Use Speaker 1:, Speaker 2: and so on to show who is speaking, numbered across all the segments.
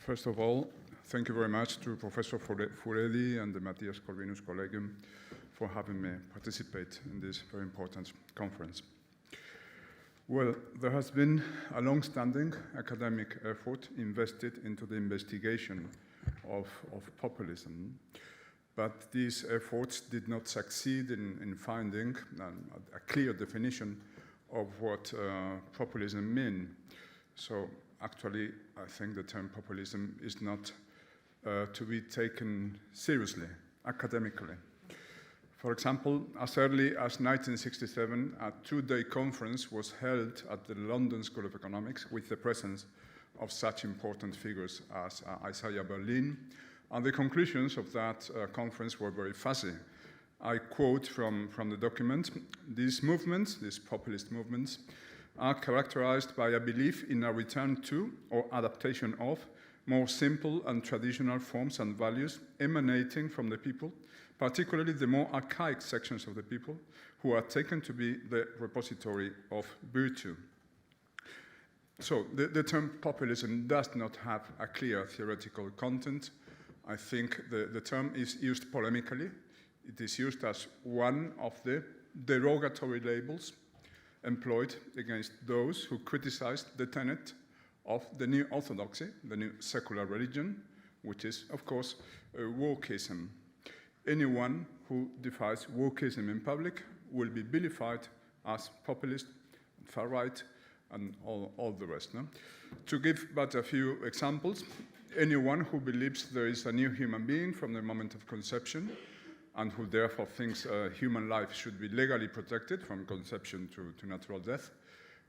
Speaker 1: First of all, thank you very much to Professor Furedi and the Matthias Corvinus Collegium for having me participate in this very important conference. Well, there has been a long-standing academic effort invested into the investigation of populism, but these efforts did not succeed in finding a clear definition of what populism means. So actually, I think the term populism is not to be taken seriously, academically. For example, as early as 1967, a two-day conference was held at the London School of Economics with the presence of such important figures as Isaiah Berlin, and the conclusions of that conference were very fuzzy. I quote from the document: "These movements, these populist movements, are characterized by a belief in a return to or adaptation of more simple and traditional forms and values emanating from the people, particularly the more archaic sections of the people who are taken to be the repository of virtue." So the term populism does not have a clear theoretical content. I think the term is used polemically. It is used as one of the derogatory labels employed against those who criticized the tenet of the new orthodoxy, the new secular religion, which is, of course, wokeism. Anyone who defies wokeism in public will be vilified as populist, far-right, and all the rest. No? To give but a few examples, anyone who believes there is a new human being from the moment of conception and who therefore thinks human life should be legally protected from conception to natural death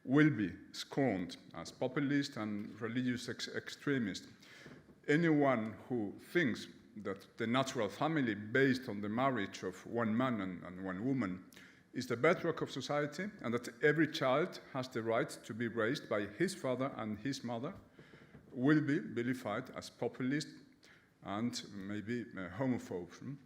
Speaker 1: will be scorned as populist and religious extremist. Anyone who thinks that the natural family based on the marriage of one man and one woman is the bedrock of society and that every child has the right to be raised by his father and his mother will be vilified as populist and maybe homophobe.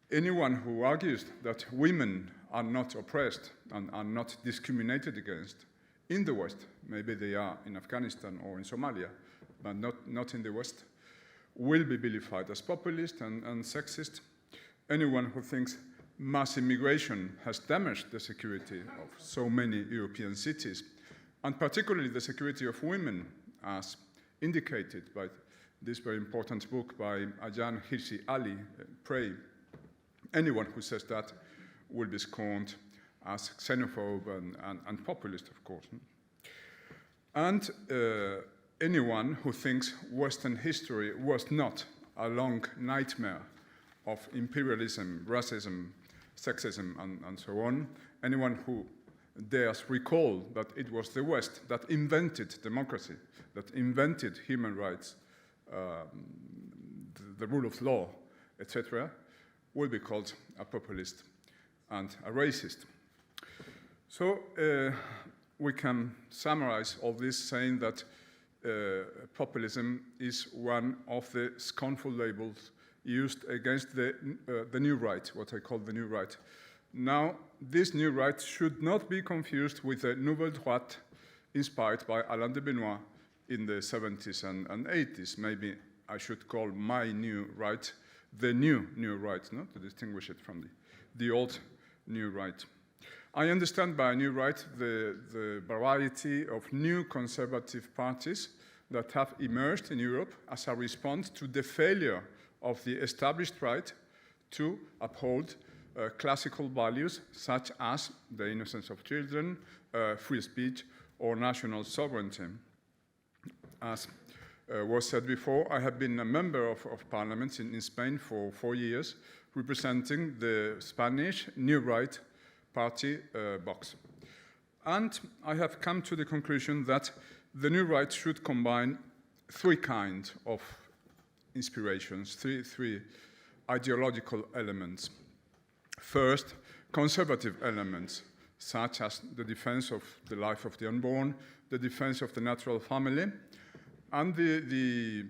Speaker 1: Anyone who argues that women are not oppressed and are not discriminated against in the West, maybe they are in Afghanistan or in Somalia, but not in the West, will be vilified as populist and sexist. Anyone who thinks mass immigration has damaged the security of so many European cities, and particularly the security of women, as indicated by this very important book by Ayan Hirsi Ali, Prey. Anyone who says that will be scorned as xenophobe and populist, of course. And anyone who thinks Western history was not a long nightmare of imperialism, racism, sexism, and so on, anyone who dares recall that it was the West that invented democracy, that invented human rights, the rule of law, etc., will be called a populist and a racist. So we can summarize all this saying that populism is one of the scornful labels used against the new right, what I call the new right. Now, this new right should not be confused with the Nouvelle Droite inspired by Alain de Benoist in the 70s and 80s. Maybe I should call my new right the new right, no? To distinguish it from the old new right. I understand by new right the variety of new conservative parties that have emerged in Europe as a response to the failure of the established right to uphold classical values such as the innocence of children, free speech, or national sovereignty. As was said before, I have been a member of parliament in Spain for 4 years, representing the Spanish New Right party box. And I have come to the conclusion that the New Right should combine three kinds of inspirations, three ideological elements. First, conservative elements, such as the defense of the life of the unborn, the defense of the natural family, and the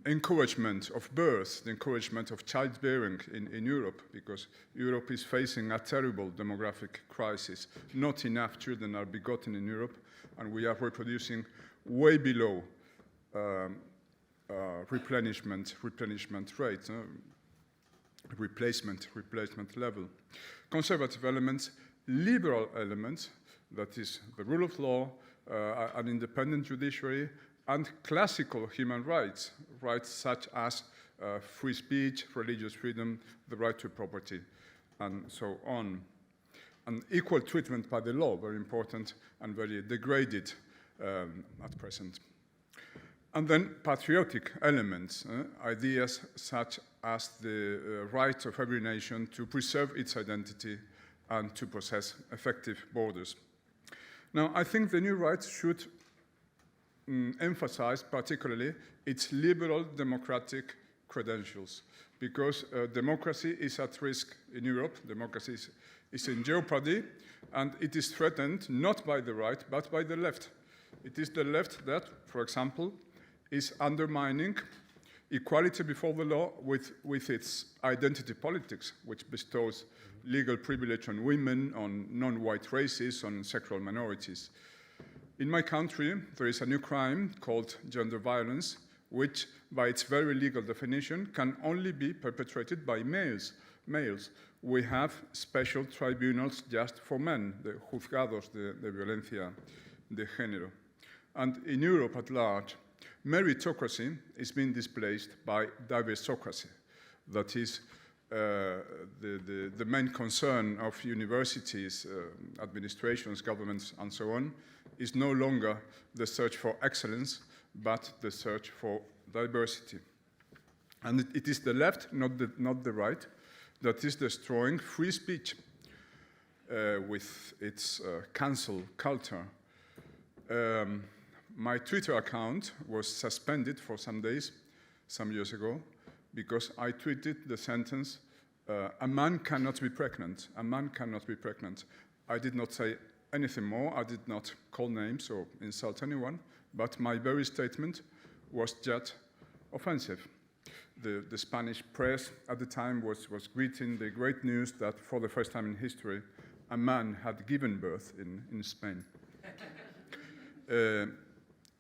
Speaker 1: encouragement of birth, the encouragement of childbearing in Europe, because Europe is facing a terrible demographic crisis. Not enough children are begotten in Europe, and we are reproducing way below replenishment rate, replacement level. Conservative elements, liberal elements, that is the rule of law, an independent judiciary, and classical human rights, rights such as free speech, religious freedom, the right to property, and so on. And equal treatment by the law, very important and very degraded at present. And then patriotic elements, ideas such as the right of every nation to preserve its identity and to possess effective borders. Now, I think the new right should emphasize particularly its liberal democratic credentials, because democracy is at risk in Europe. Democracy is in jeopardy, and it is threatened not by the right, but by the left. It is the left that, for example, is undermining equality before the law with its identity politics, which bestows legal privilege on women, on non-white races, on sexual minorities. In my country, there is a new crime called gender violence, which, by its very legal definition, can only be perpetrated by males. We have special tribunals just for men, the juzgados de violencia de género. And in Europe at large, meritocracy is being displaced by diversocracy. That is, the main concern of universities, administrations, governments, and so on, is no longer the search for excellence, but the search for diversity. And it is the left, not the right, that is destroying free speech with its cancel culture. My Twitter account was suspended for some days, some years ago, because I tweeted the sentence, a man cannot be pregnant. A man cannot be pregnant. I did not say anything more. I did not call names or insult anyone, but my very statement was just offensive. The Spanish press at the time was greeting the great news that for the first time in history, a man had given birth in Spain.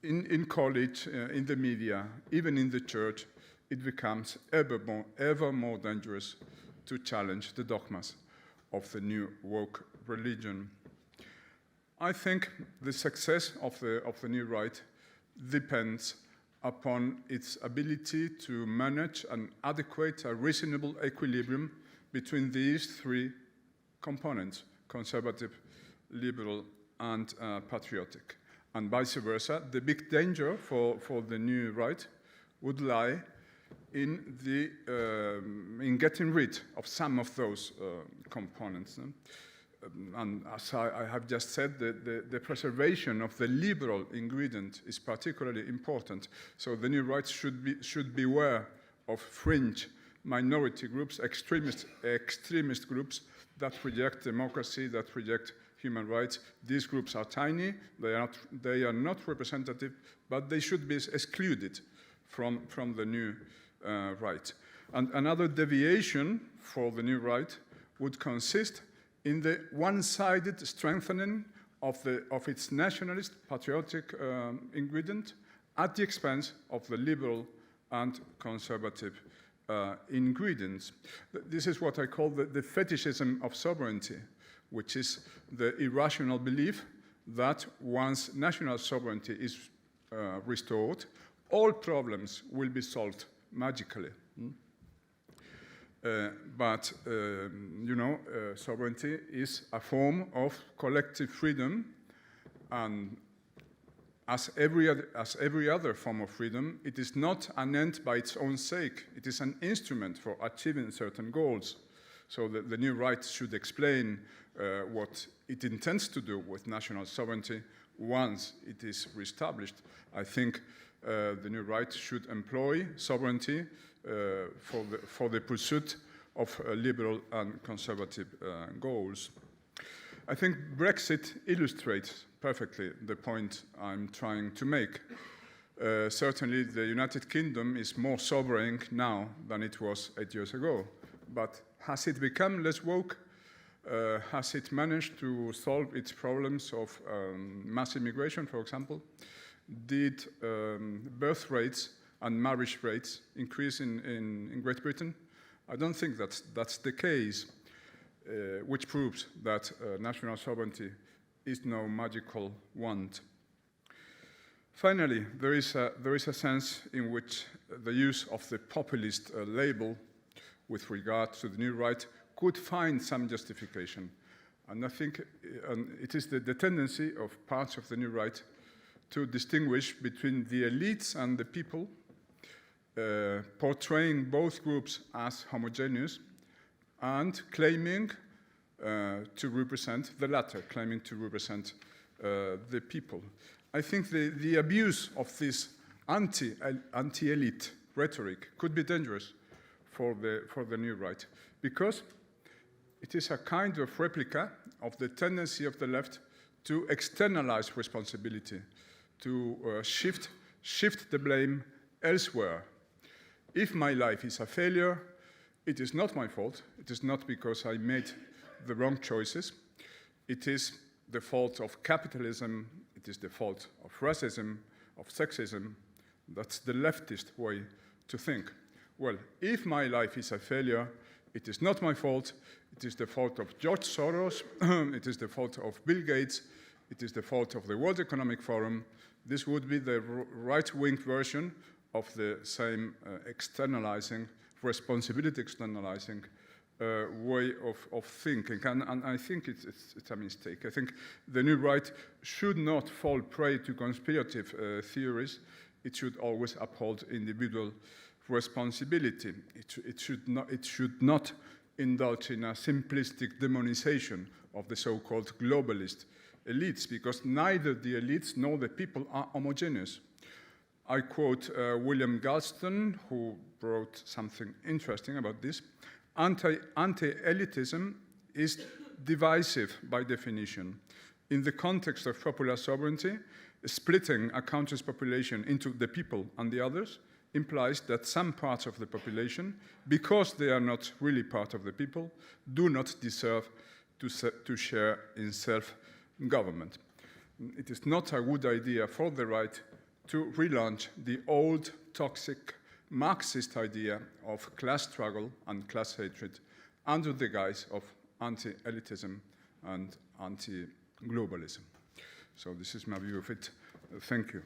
Speaker 1: In college, in the media, even in the church, it becomes ever more dangerous to challenge the dogmas of the new woke religion. I think the success of the new right depends upon its ability to manage an adequate, a reasonable equilibrium between these three components, conservative, liberal, and patriotic. And vice versa, the big danger for the new right would lie in getting rid of some of those components. And as I have just said, the preservation of the liberal ingredient is particularly important. So the new right should beware of fringe minority groups, extremist groups that reject democracy, that reject human rights. These groups are tiny, they are not representative, but they should be excluded from the new right. And another deviation for the new right would consist in the one-sided strengthening of its nationalist, patriotic ingredient at the expense of the liberal and conservative ingredients. This is what I call the fetishism of sovereignty, which is the irrational belief that once national sovereignty is restored, all problems will be solved magically. But sovereignty is a form of collective freedom, and as every other form of freedom, it is not an end by its own sake. It is an instrument for achieving certain goals. So the new right should explain what it intends to do with national sovereignty once it is reestablished. I think the new right should employ sovereignty for the pursuit of liberal and conservative goals. I think Brexit illustrates perfectly the point I'm trying to make. Certainly, the United Kingdom is more sovereign now than it was 8 years ago. But has it become less woke? Has it managed to solve its problems of mass immigration, for example? Did birth rates and marriage rates increase in Great Britain? I don't think that's the case, which proves that national sovereignty is no magical wand. Finally, there is a sense in which the use of the populist label with regard to the new right could find some justification. And I think it is the tendency of parts of the new right to distinguish between the elites and the people, portraying both groups as homogeneous and claiming to represent the latter, claiming to represent the people. I think the abuse of this anti-elite rhetoric could be dangerous for the new right, because it is a kind of replica of the tendency of the left to externalize responsibility, to shift the blame elsewhere. If my life is a failure, it is not my fault. It is not because I made the wrong choices. It is the fault of capitalism. It is the fault of racism, of sexism. That's the leftist way to think. Well, if my life is a failure, it is not my fault. It is the fault of George Soros. It is the fault of Bill Gates. It is the fault of the World Economic Forum. This would be the right-wing version of the same externalizing, responsibility externalizing way of thinking. And I think it's a mistake. I think the new right should not fall prey to conspirative theories. It should always uphold individual responsibility. It should not indulge in a simplistic demonization of the so-called globalist elites, because neither the elites nor the people are homogeneous. I quote William Galston, who wrote something interesting about this. Anti-elitism is divisive by definition. In the context of popular sovereignty, splitting a country's population into the people and the others implies that some parts of the population, because they are not really part of the people, do not deserve to share in self-government. It is not a good idea for the right to relaunch the old, toxic, Marxist idea of class struggle and class hatred under the guise of anti-elitism and anti-globalism. So this is my view of it. Thank you.